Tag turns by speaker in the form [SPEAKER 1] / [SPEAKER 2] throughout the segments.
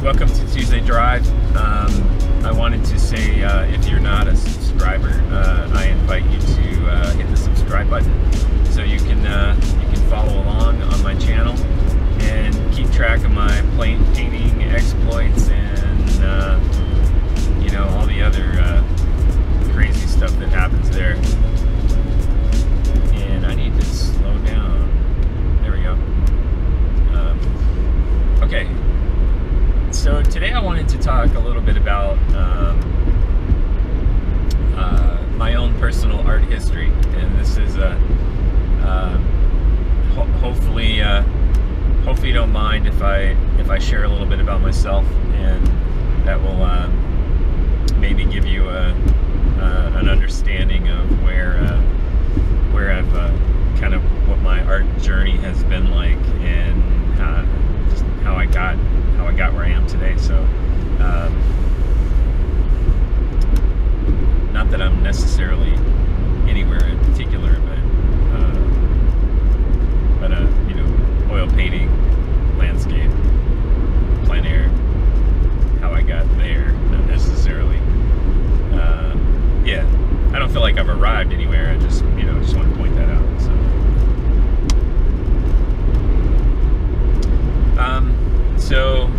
[SPEAKER 1] welcome to Tuesday Drive. I wanted to say, if you're not a subscriber, I invite you to hit the subscribe button so you can follow along on my channel and keep track of my painting exploits and you know, all the other crazy stuff that happens there. And I need to slow down. There we go. Okay. So today I wanted to talk a little bit about my own personal art history, and this is hopefully you don't mind if I share a little bit about myself, and that will maybe give you an understanding of where I've kind of what my art journey has been like, and just how I got where I am today. So not that I'm necessarily anywhere in particular, but you know, oil painting, landscape, plein air, how I got there, not necessarily. Yeah, I don't feel like I've arrived anywhere. I just, you know, just want to point that out. So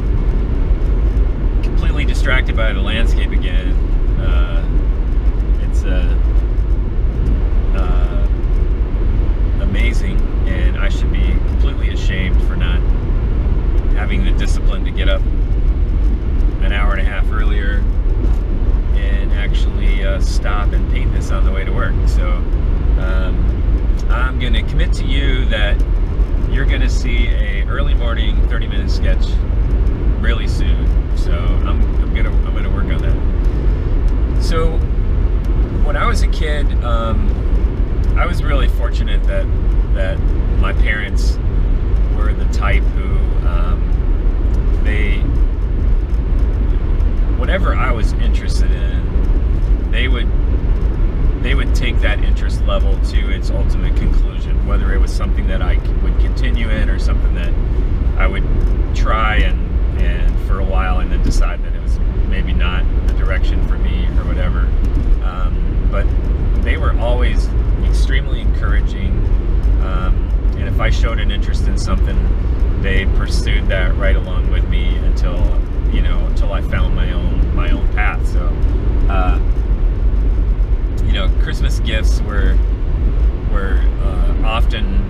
[SPEAKER 1] completely distracted by the landscape again. It's amazing, and I should be completely ashamed for not having the discipline to get up an hour and a half earlier and actually stop and paint this on the way to work. So I'm going to commit to you that you're going to see a early morning 30-minute sketch really soon. So I'm gonna work on that. So when I was a kid, I was really fortunate that my parents were the type who whatever I was interested in, they would take that interest level to its ultimate conclusion, whether it was something that I would continue in or something that I would try and for a while and then decide that it was maybe not the direction for me or whatever. But they were always extremely encouraging, and if I showed an interest in something, they pursued that right along with me until I found my own path. So you know, Christmas gifts were often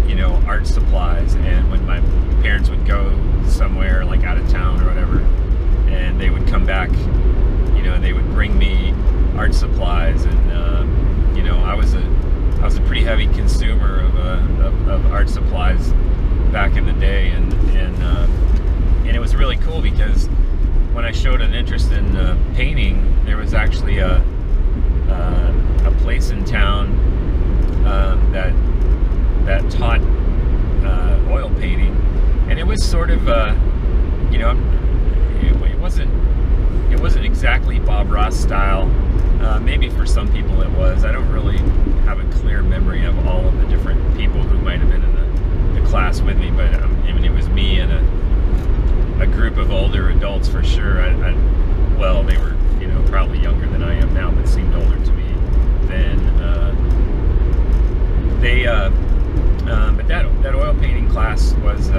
[SPEAKER 1] you know, art supplies, and when my parents would go somewhere like out of town or whatever, and they would come back, you know, they would bring me art supplies, and you know, I was a pretty heavy consumer of art supplies back in the day, and it was really cool because when I showed an interest in painting, there was actually a place in town that taught oil painting, and it was sort of you know, it wasn't exactly Bob Ross style. Maybe for some people it was. I don't really have a clear memory of all of the different people who might have been in the class with me, but I mean, it was me and a group of older adults for sure. Well, they were, you know, probably younger than I am now, but seemed older to me then. But that oil painting class was,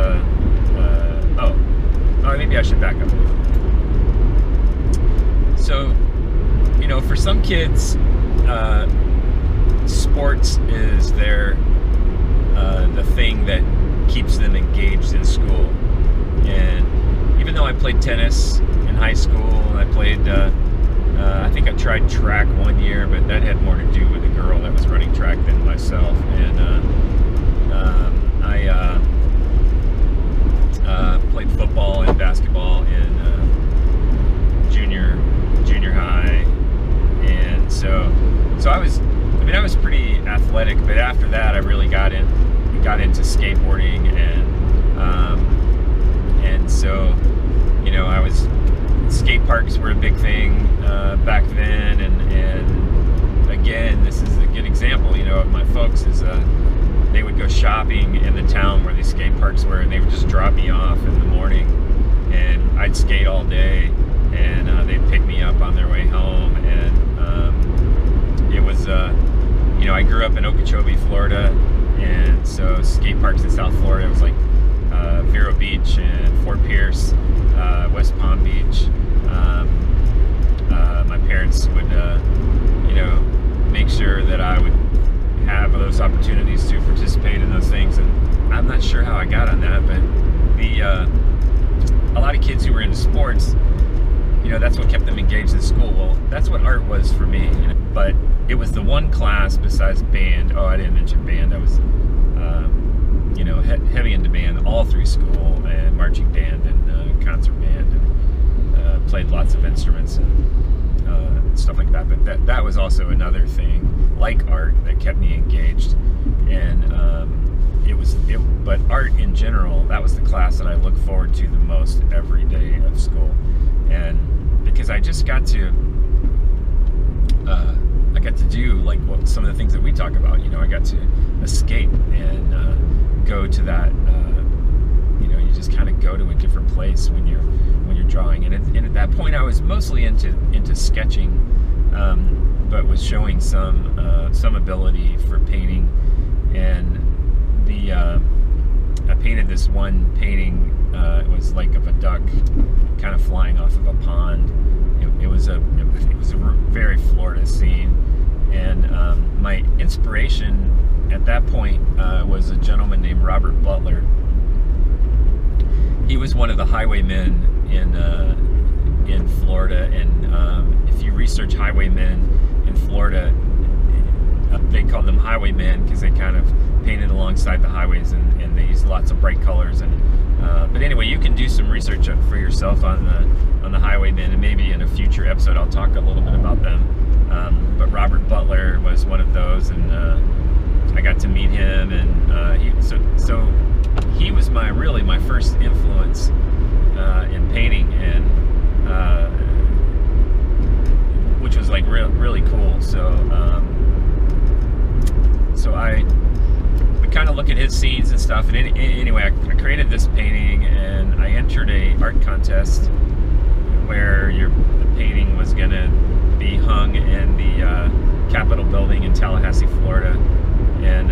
[SPEAKER 1] maybe I should back up. So, you know, for some kids, sports is the thing that keeps them engaged in school. And even though I played tennis in high school, and I played, I think I tried track one year, but that had more to do with a girl that was running track than myself. And I played football and basketball in junior high, and so I was pretty athletic. But after that, I really got into skateboarding, and so, you know, skate parks were a big thing back then, and again, this is a good example, you know, of my folks is they would go shopping in the town where these skate parks were, and they would just drop me off in the morning Okeechobee, Florida, and so skate parks in South Florida. It was like Vero Beach and Fort Pierce, West Palm Beach. My parents would, you know, make sure that I would have those opportunities to participate in those things. And I'm not sure how I got on that, but a lot of kids who were into sports, you know, that's what kept them engaged in school. Well, that's what art was for me. You know? But it was the one class besides band. Oh, I didn't mention band. I was, you know, heavy into band all through school, and marching band and concert band, and played lots of instruments and stuff like that. But that was also another thing, like art, that kept me engaged. And but art in general, that was the class that I look forward to the most every day of school. And because I just got to do like some of the things that we talk about. You know, I got to escape and go to that. You know, you just kind of go to a different place when you're drawing. And at that point, I was mostly into sketching, but was showing some ability for painting. And I painted this one painting. It was like of a duck kind of flying off of a pond. It was a very Florida scene. And my inspiration at that point was a gentleman named Robert Butler. He was one of the highwaymen in Florida, and if you research highwaymen in Florida, they called them highwaymen because they kind of painted alongside the highways, and they used lots of bright colors. And but anyway, you can do some research for yourself on the highwaymen, and maybe in a future episode I'll talk a little bit about them. But Robert Butler was one of those, and I got to meet him, and he was really my first influence in painting, and which was like really cool. So I would kind of look at his scenes and stuff. And anyway, I created this painting, and I entered a art contest where the painting was gonna be hung in the Capitol building in Tallahassee, Florida. And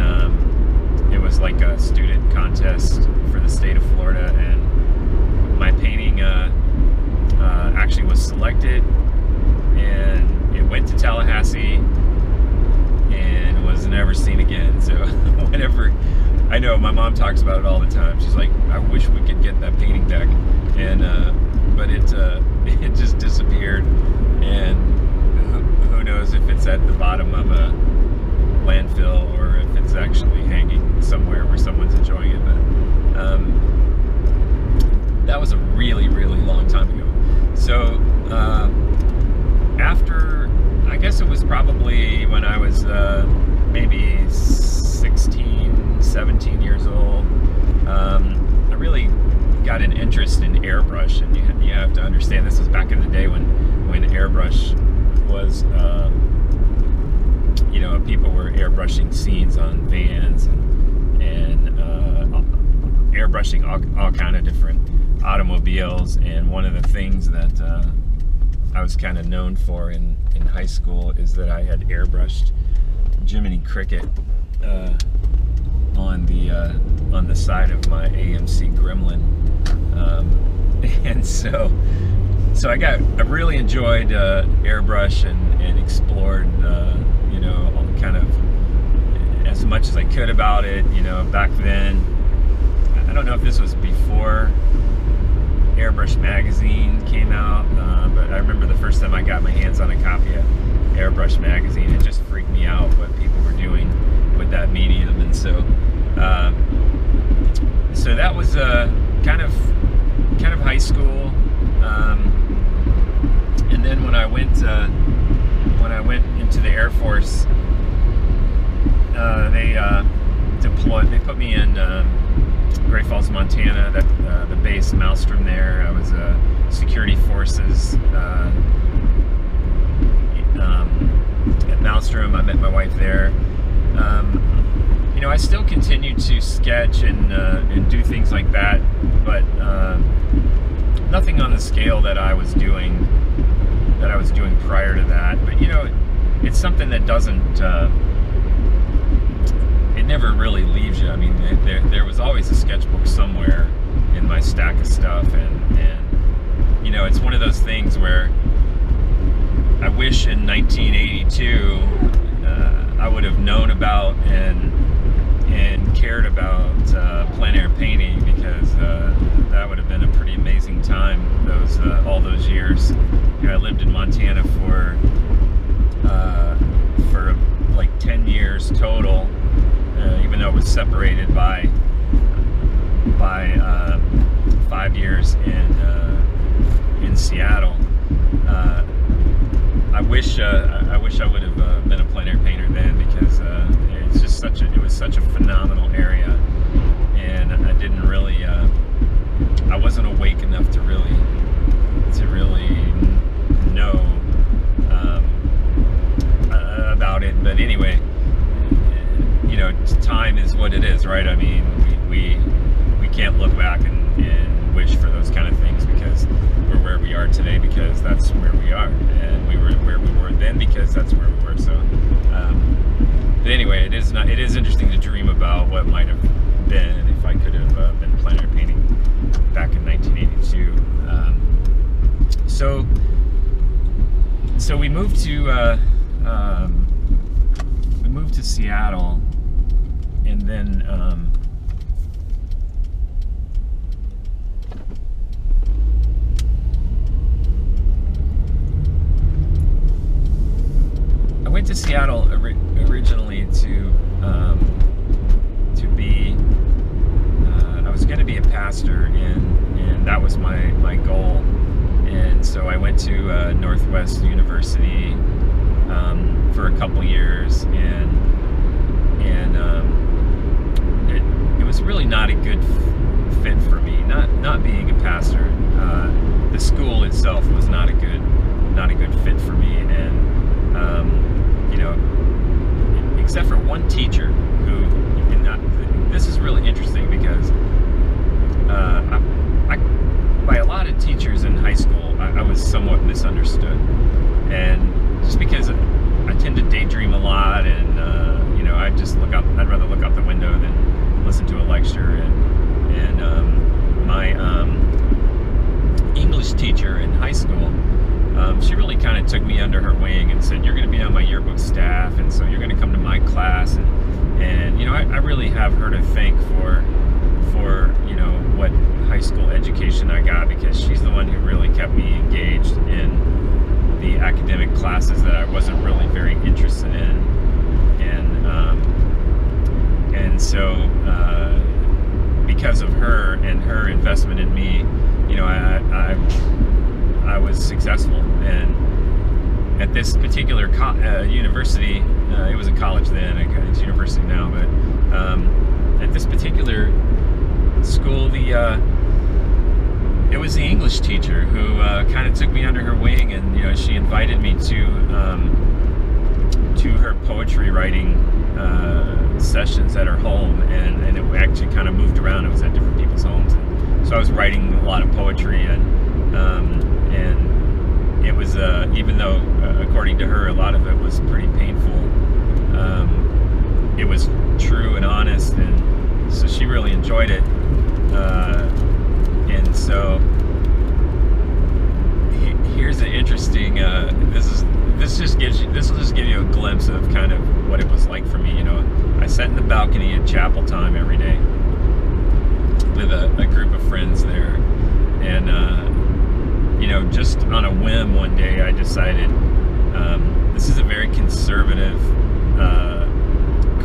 [SPEAKER 1] it was like a student contest for the state of Florida, and my painting actually was selected, and it went to Tallahassee and was never seen again. So whenever, I know my mom talks about it all the time. She's like, I wish we could get that painting back. And but it just disappeared, and who knows if it's at the bottom of a landfill or if it's actually hanging somewhere where someone's enjoying it. But that was a really, really long time ago. So after, I guess it was probably when I was maybe 16, 17 years old, I really got an interest in airbrush. And you have to understand, this was back in the day when airbrush was, you know, people were airbrushing scenes on vans and airbrushing all kind of different automobiles. And one of the things that I was kind of known for in high school is that I had airbrushed Jiminy Cricket on the side of my AMC Gremlin, and so I really enjoyed airbrush and explored, you know, kind of as much as I could about it. You know, back then, I don't know if this was before Airbrush magazine came out, but I remember the first time I got my hands on a copy of Airbrush magazine, it just freaked me out what people were doing with that medium. And so that was kind of high school. And then when I went into the Air Force, they put me in Great Falls, Montana, the base Maelstrom there. I was security forces at Maelstrom. I met my wife there. You know, I still continued to sketch and do things like that, but nothing on the scale that I was doing prior to that. But you know, it's something that doesn't never really leaves you. I mean, there was always a sketchbook somewhere in my stack of stuff, and you know, it's one of those things where I wish in 1982 I would have known about and cared about plein air painting, because that would have been a pretty amazing time. All those years. You know, I lived in Montana for like 10 years total, even though it was separated by 5 years in Seattle. I wish I would have been a plein air painter then, because it's just it was such a phenomenal area, and I didn't really I wasn't awake enough to really know about it. But anyway, you know, time is what it is, right? I mean, we can't look back and wish for those kind of things, because we're where we are today because that's where we are, and we were where we were then because that's where we were. So but anyway, it is interesting to dream about what might have been if I could have been plein air painting back in 1982. So we moved to Seattle, and then I went to Seattle originally to be I was going to be a pastor, and that was my goal. And so I went to Northwest University for a couple years, and it was really not a good fit for me. Not being a pastor, the school itself was not a good fit for me, and you know, except for one teacher who, and this is really interesting because by a lot of teachers in high school, I was somewhat misunderstood, and just because I tend to daydream a lot, and you know, I'd rather look out the window than listen to a lecture, and my English teacher in high school, she really kind of took me under her wing and said, "You're going to be on my yearbook staff, and so you're going to come to my class," and you know, I really have her to thank for you know, what high school education I got, because she's the one who really kept me engaged in the academic classes that I wasn't really very interested in, and so because of her and her investment in me, you know, I was successful. And at this particular university, it was a college then, it's a university now, but at this particular school, it was the English teacher who kind of took me under her wing, and you know, she invited me to her poetry writing sessions at her home, and it actually kind of moved around. It was at different people's homes, so I was writing a lot of poetry, and it was even though according to her a lot of it was pretty painful, it was true and honest, and so she really enjoyed it. And so here's an interesting. This will just give you a glimpse of kind of what it was like for me. You know, I sat in the balcony at chapel time every day with a group of friends there, and you know, just on a whim one day I decided this is a very conservative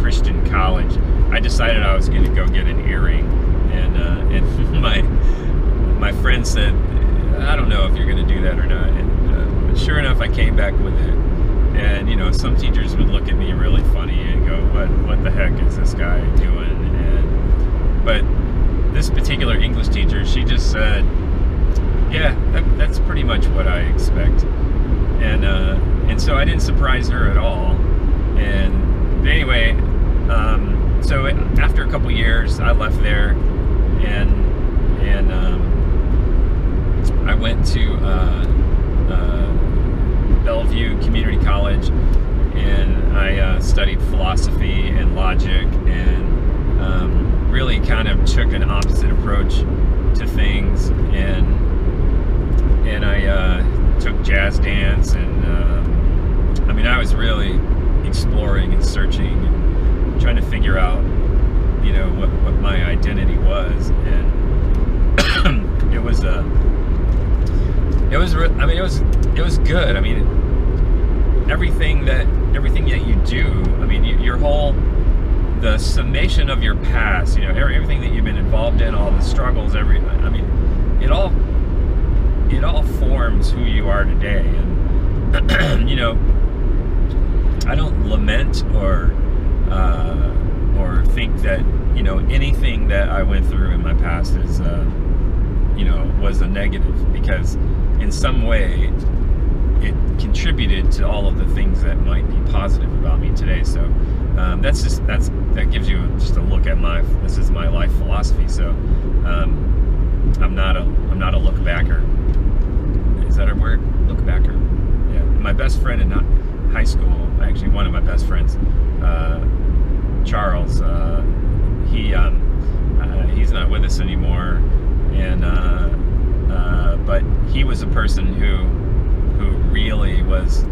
[SPEAKER 1] Christian college. I decided I was going to go get an earring, and my friend said, "I don't know if you're going to do that or not." And but sure enough, I came back with it. And you know, some teachers would look at me really funny and go, "What the heck is this guy doing?" But this particular English teacher, she just said, "Yeah, that's pretty much what I expect." And so I didn't surprise her at all. And anyway, so after a couple years, I left there, and I went to Bellevue Community College, and I studied philosophy and logic, and really kind of took an opposite approach to things, and I took jazz dance, and I mean, I was really exploring and searching and trying to figure out, you know, what my identity was, and it was good. I mean, everything that you do, I mean, your whole, the summation of your past, you know, everything that you've been involved in, all the struggles, I mean, it all forms who you are today. And you know, I don't lament or think that, you know, anything that I went through in my past is you know, was a negative, because in some way it contributed to all of the things that might be positive about me today. So that gives you just a look at this is my life philosophy. So I'm not a look backer. Is that a word? Look backer. Yeah. My best friend in high school, actually one of my best friends, Charles, he's not with us anymore, and but he was a person who really was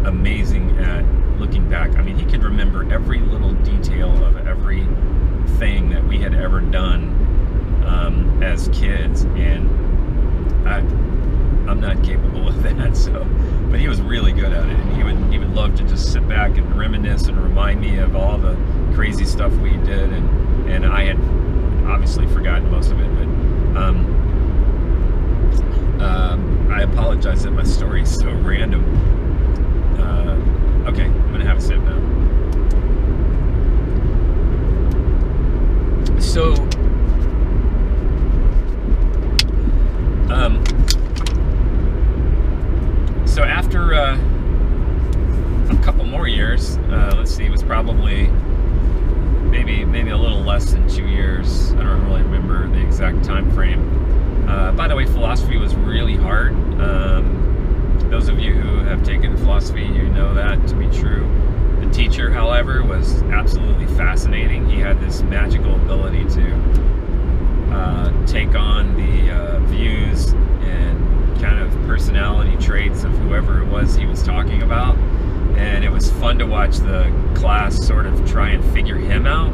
[SPEAKER 1] amazing at looking back. I mean, he could remember every little detail of everything that we had ever done as kids, and I'm not capable of that. So, but he was really good at it, and he would love to just sit back and reminisce and remind me of all the crazy stuff we did, and I had obviously forgotten most of it, but I apologize that my story is so random. Okay, I'm gonna have a sip now. So, so after a couple more years, let's see, it was probably maybe a little less than 2 years. I don't really remember the exact time frame. By the way, philosophy was really hard. Those of you who have taken philosophy, you know that to be true. The teacher, however, was absolutely fascinating. He had this magical ability to take on the views and kind of personality traits of whoever it was he was talking about. And it was fun to watch the class sort of try and figure him out.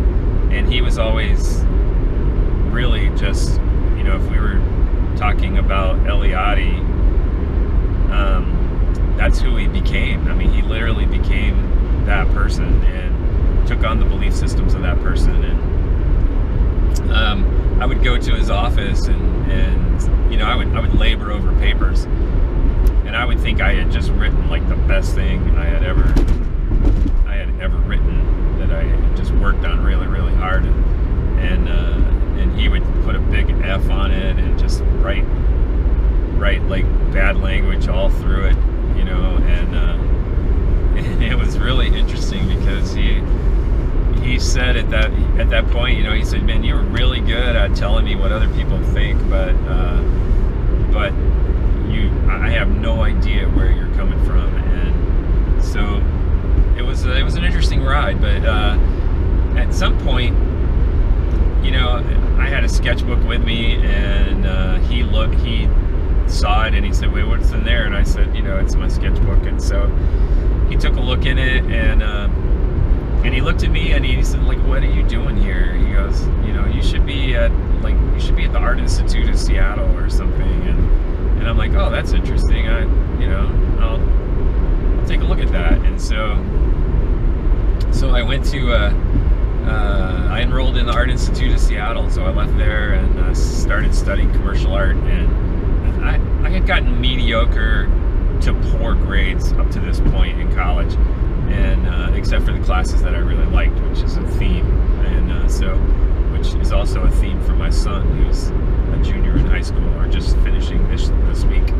[SPEAKER 1] And he was always really just, you know, if we were talking about Eliade, that's who he became. I mean, he literally became that person and took on the belief systems of that person. And I would go to his office, and you know, I would labor over papers, and I would think I had just written like the best thing I had ever written, that I had just worked on really, really hard, and he would put a big F on it and just write like bad language all through it, you know, and it was really interesting because he said at that point, you know, he said, "Man, you were really good at telling me what other people think, but I have no idea where you're coming from." And so it was an interesting ride, but at some point, you know, I had a sketchbook with me, and he saw it, and he said, "Wait, what's in there?" And I said, "You know, it's my sketchbook." And so he took a look in it, and he looked at me, and he said, like, "What are you doing here?" He goes, "You know, you should be at the Art Institute of Seattle or something." And I'm like, "Oh, that's interesting. I'll take a look at that." And so I went to I enrolled in the Art Institute of Seattle. So I left there and started studying commercial art, and I had gotten mediocre to poor grades up to this point in college, and except for the classes that I really liked, which is a theme, and which is also a theme for my son, who's a junior in high school, or just finishing this week.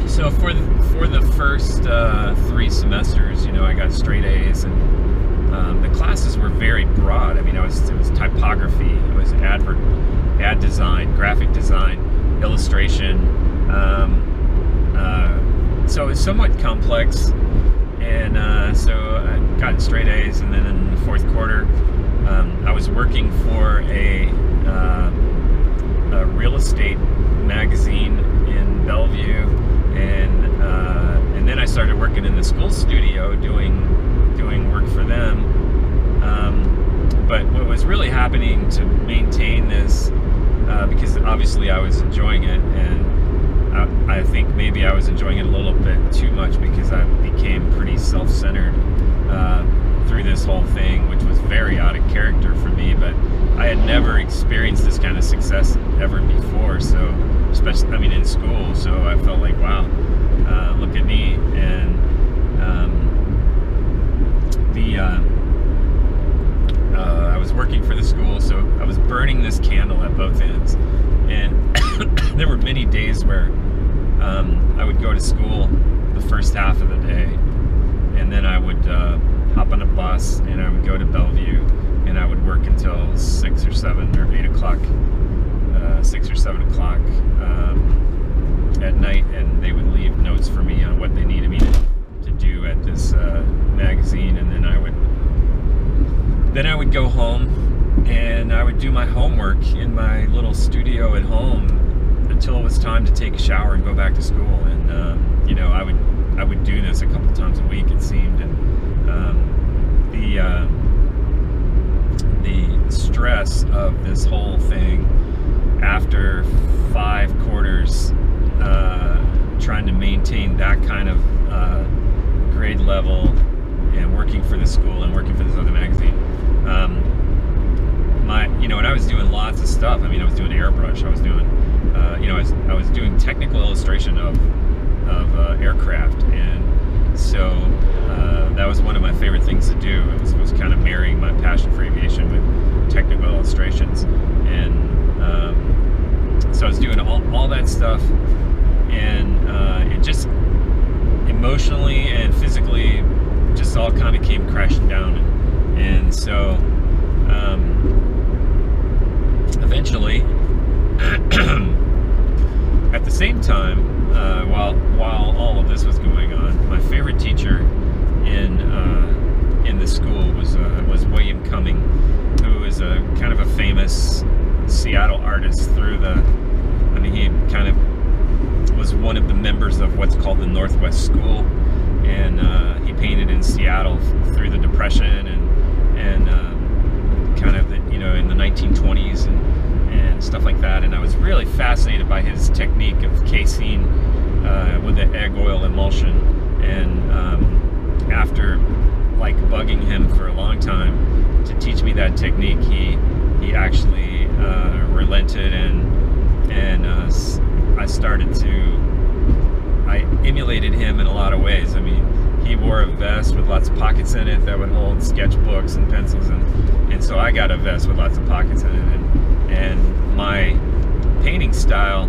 [SPEAKER 1] So for the first 3 semesters, you know, I got straight A's, and the classes were very broad. I mean, it was typography, it was ad design, graphic design, illustration. So it's somewhat complex, And so I got straight A's, and then in the fourth quarter, I was working for a real estate magazine in Bellevue, and then I started working in the school studio doing work for them. But what was really happening to maintain this, because obviously I was enjoying it, and I think maybe I was enjoying it a little bit too much, because I became pretty self-centered through this whole thing, which was very out of character for me. But I had never experienced this kind of success ever before, so especially, I mean, in school. So I felt like, wow, look at me. And I was working for the school, so I was burning this candle at both ends. And there were many days where I would go to school the first half of the day, and then I would hop on a bus, and I would go to Bellevue, and I would work until 6 or 7 or 8 o'clock, 6 or 7 o'clock at night, and they would leave notes for me on what they needed me to do at this magazine. And then I would go home, and I would do my homework in my little studio at home until it was time to take a shower and go back to school. And you know, I would do this a couple times a week, it seemed. And the stress of this whole thing after 5 quarters, trying to maintain that kind of grade level, and working for the school and working for this other magazine. You know, and I was doing lots of stuff. I mean, I was doing airbrush. I was doing, you know, I was doing technical illustration of aircraft, and so that was one of my favorite things to do. It was kind of marrying my passion for aviation with technical illustrations, and so I was doing all that stuff, and it just emotionally and physically just all kind of came crashing down. And so eventually, at the same time, while all of this was going on, my favorite teacher in the school was William Cumming, who is a kind of a famous Seattle artist through the, I mean, he kind of was one of the members of what's called the Northwest School, and he painted in Seattle through the Depression and kind of the, you know, in the 1920s and stuff like that. And I was really fascinated by his technique of casein with the egg oil emulsion. And after like bugging him for a long time to teach me that technique, he actually relented, and I emulated him in a lot of ways. I mean, he wore a vest with lots of pockets in it that would hold sketchbooks and pencils, and so I got a vest with lots of pockets in it, and my painting style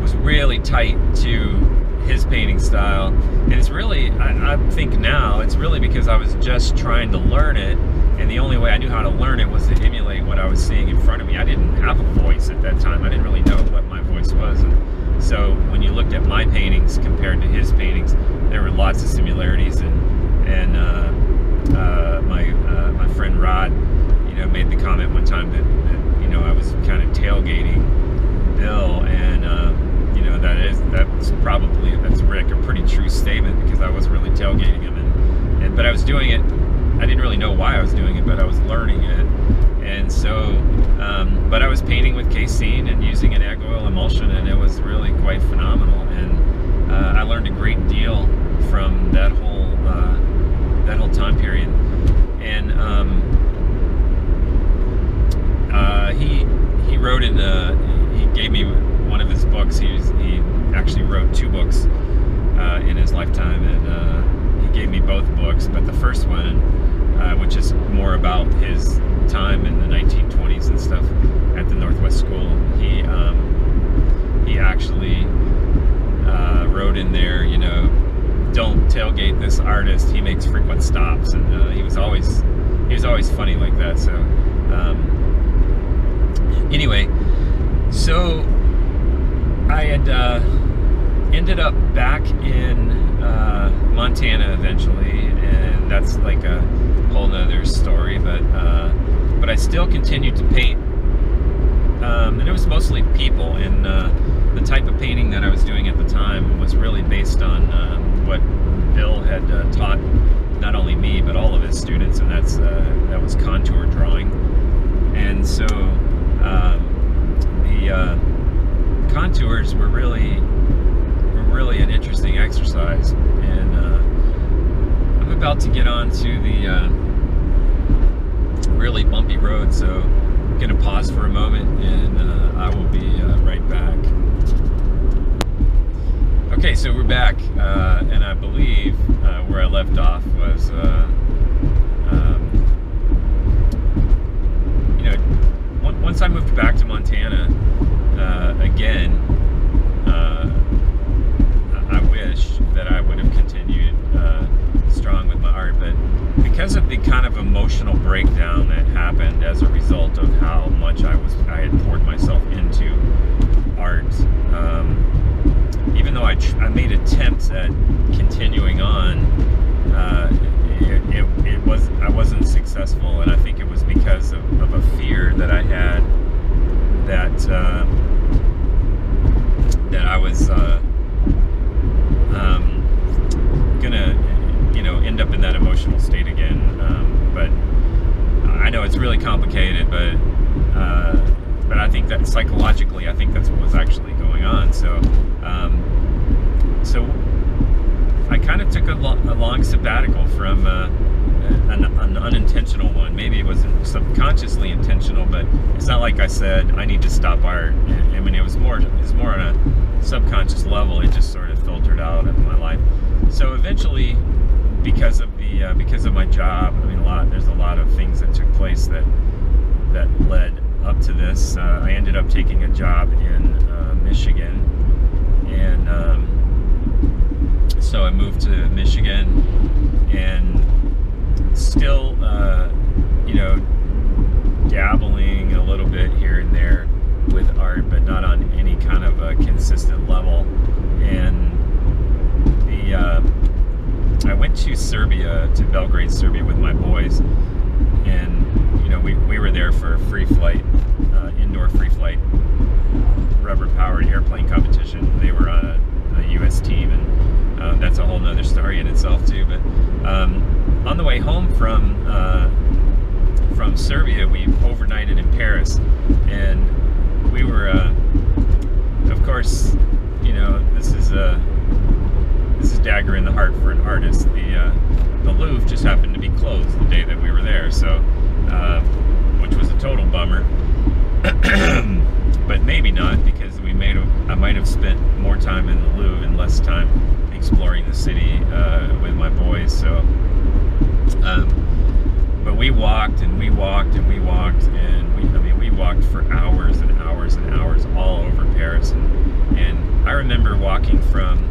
[SPEAKER 1] was really tight to his painting style. And it's really, I think now, it's really because I was just trying to learn it, and the only way I knew how to learn it was to emulate what I was seeing in front of me. I didn't have a voice at that time. I didn't really know what my voice was. And so when you looked at my paintings compared to his paintings, there were lots of similarities. And my friend Rod, you know, made the comment one time that you know, I was kind of tailgating Bill, and you know, that's Rick, a pretty true statement, because I wasn't really tailgating him, but I was doing it. I didn't really know why I was doing it, but I was learning it. And so, but I was painting with casein and using an egg oil emulsion, and it was really quite phenomenal. And I learned a great deal from that whole time period. And he wrote in he gave me one of his books. He actually wrote 2 books in his lifetime, and he gave me both books. But the first one, which is more about his time in the 1920s and stuff at the Northwest School, he actually wrote in there, you know, don't tailgate this artist, he makes frequent stops. And he was always funny like that. So anyway, so I had ended up back in Montana eventually, and that's like a whole nother story. But I still continued to paint, and it was mostly people. And the type of painting that I was doing at the time was really based on what Bill had taught not only me but all of his students, and that was contour drawing. And so the contours were really an interesting exercise. And I'm about to get on to the really bumpy road, so I'm gonna pause for a moment, and I will be right back. Okay, so we're back, and I believe where I left off was, you know, once I moved back to Montana, again, I wish that I would have continued strong with my art, but because of the kind of emotional breakdown that happened as a result of how much I had poured myself into art, even though I made attempts at continuing on, I wasn't successful, and I think it was because of a fear that I had that I was gonna, end up in that emotional state again. But I know it's really complicated, but I think that psychologically, I think that's what was actually going on. So I kind of took a long sabbatical from an unintentional one. Maybe it wasn't subconsciously intentional, but it's not like I said I need to stop art. I mean, it was more on a subconscious level. It just sort of filtered out of my life. So eventually, because of my job, I mean, there's a lot of things that took place that led up to this. I ended up taking a job in Michigan, and so I moved to Michigan, and still, dabbling a little bit here and there with art, but not on any kind of a consistent level. And I went to Serbia, to Belgrade, Serbia, with my boys, and we were there for a free flight, indoor free flight, rubber-powered airplane competition. They were on a U.S. team, and that's a whole nother story in itself too. But on the way home from Serbia, we overnighted in Paris, and we were, of course, this is dagger in the heart for an artist. The Louvre just happened to be closed the day that we were there, so which was a total bummer. But maybe not, because I might have spent more time in the Louvre and less time exploring the city with my boys. So, but we walked and we walked and we walked, and we walked for hours and hours and hours all over Paris. And I remember walking from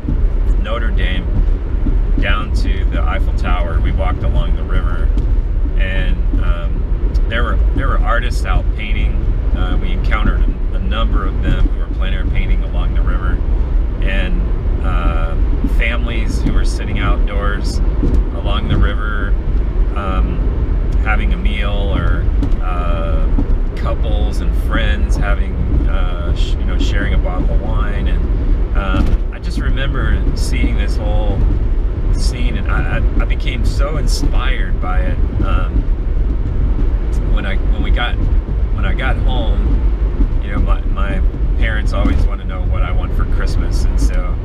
[SPEAKER 1] Notre Dame down to the Eiffel Tower. We walked along the river, and there were artists out painting. We encountered a number of them who were plein air painting along the river, and families who were sitting outdoors along the river, having a meal, or couples and friends having, sharing a bottle of wine. And I just remember seeing this whole scene, and I became so inspired by it. When I got home, my parents always want to know what I want for Christmas, and so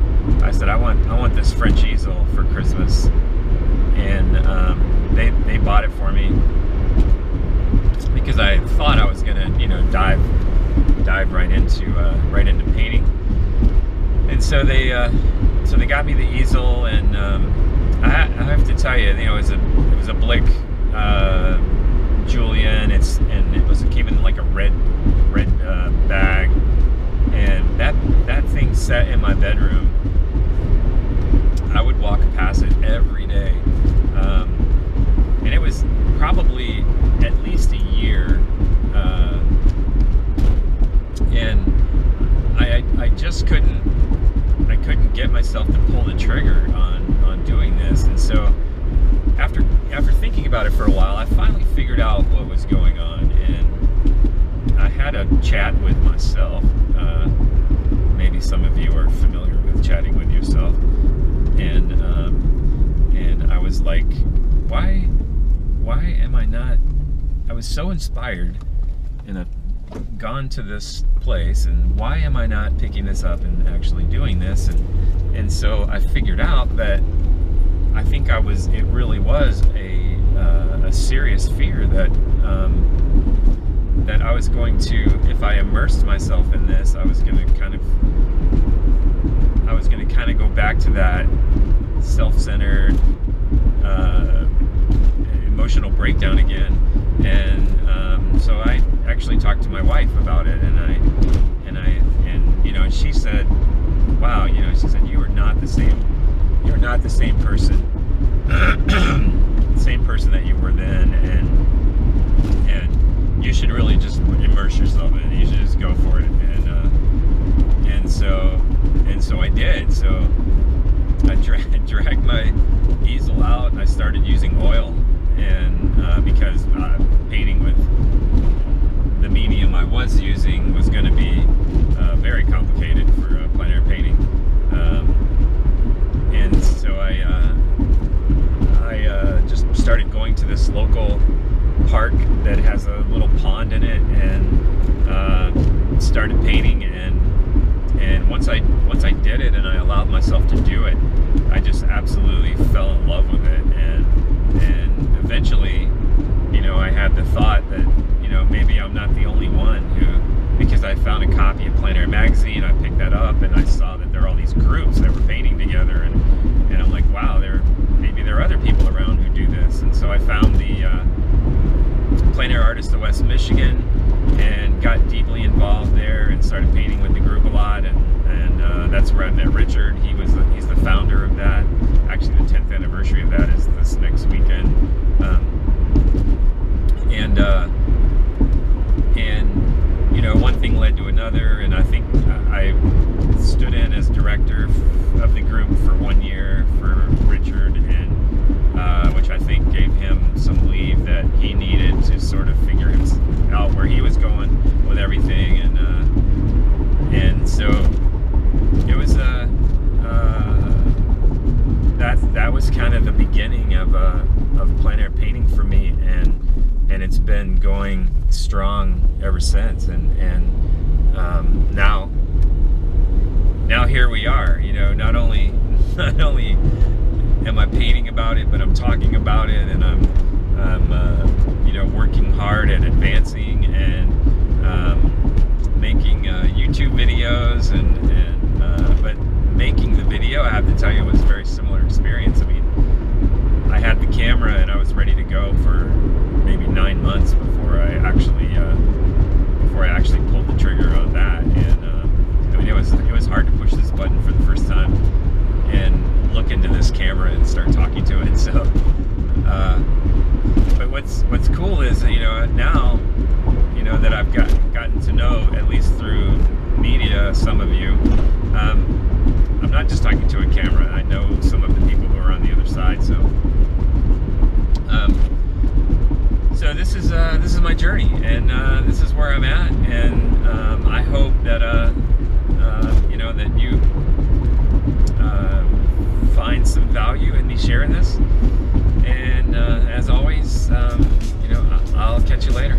[SPEAKER 1] I said I want this French easel for Christmas, and they bought it for me because I thought I was gonna dive right into painting, and so they got me the easel, and I have to tell you, it was a Blick Julian, and it was came in like a red bag, and that thing sat in my bedroom. I would walk past it every day, and it was probably at least a year, and I just couldn't couldn't get myself to pull the trigger on doing this. And so after thinking about it for a while, I finally figured out what was going on, and I had a chat with myself. Maybe some of you are familiar with chatting with yourself, and I was like, why am I not? I was so inspired, and I've gone to this place, and why am I not picking this up and actually doing this? And so I figured out that I think it really was a serious fear that that I was going to, if I immersed myself in this, I was going to kind of go back to that self-centered emotional breakdown again. And so I actually talked to my wife about it, and she said, wow, she said, you are not the same person same person that you were then, and you should really just immerse yourself in it. You should just go for it. And so I did. So I dragged my easel out, and I started using oil, and because painting with the medium I was using was going to be very complicated for plein air painting. And so I just started going to this local park that has a little pond in it, and started painting. And once I did it, and I allowed myself to do it, I just absolutely fell in love with it. And eventually, I had the thought that maybe I'm not the only one who, because I found a copy of Plein Air magazine, I picked that up, and I saw that there are all these groups that were painting together, and I'm like, wow, maybe there are other people around who do this. And so I found the Plein Air Artists of West Michigan, and got deeply involved there, and started painting with the group a lot, and that's where I met Richard. He's the founder of that. Actually, the 10th anniversary of that is this next weekend. One thing led to another, and I think I stood in as director of the group for 1 year for Richard, and which I think gave him some leave that he needed to sort of figure out where he was going with everything, and so it was that was kind of the beginning of plein air painting for me, and it's been going strong ever since, and now here we are. Not only am I painting about it, but I'm talking about it, and I'm working hard at advancing and making YouTube videos, but making the video, I have to tell you, was a very similar experience. I mean, I had the camera and I was ready to go for maybe 9 months before I actually pulled the trigger on that. And I mean, it was hard to push this button for the first time and look into this camera and start talking to it. So, but what's cool is that, now, that I've gotten to know, at least through media, some of you. I'm not just talking to a camera. I know some of the people who are on the other side. So, so this is my journey, and this is where I'm at, and I hope that that you find some value in me sharing this. And as always, I'll catch you later.